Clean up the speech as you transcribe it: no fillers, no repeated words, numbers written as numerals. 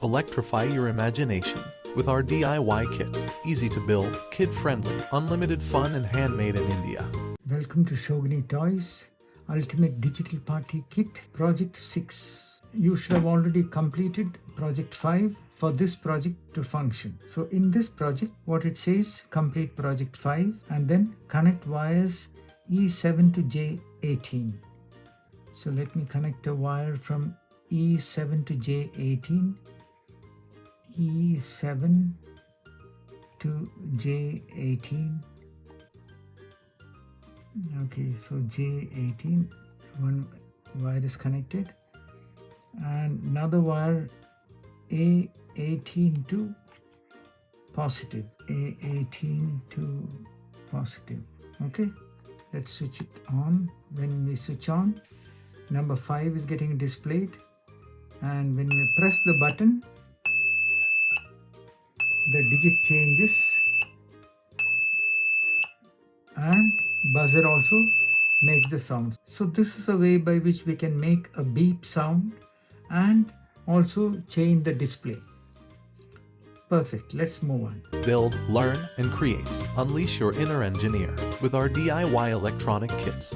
Electrify your imagination with our DIY kit. Easy to build, kid-friendly, unlimited fun and handmade in India. Welcome to Shogini Toys Ultimate Digital Party Kit Project 6. You should have already completed Project 5 for this project to function. So in this project, what it says, complete Project 5 and then connect wires E7 to J18. So let me connect a wire from E7 to J18. E7 to J18. Okay, so J18, one wire is connected, and another wire A18 to positive. A18 to positive. Okay, let's switch it on. When we switch on, number 5 is getting displayed, and when we press the button, the digit changes and buzzer also makes the sound. So this is a way by which we can make a beep sound and also change the display. Perfect, let's move on. Build, learn, and create. Unleash your inner engineer with our DIY electronic kit.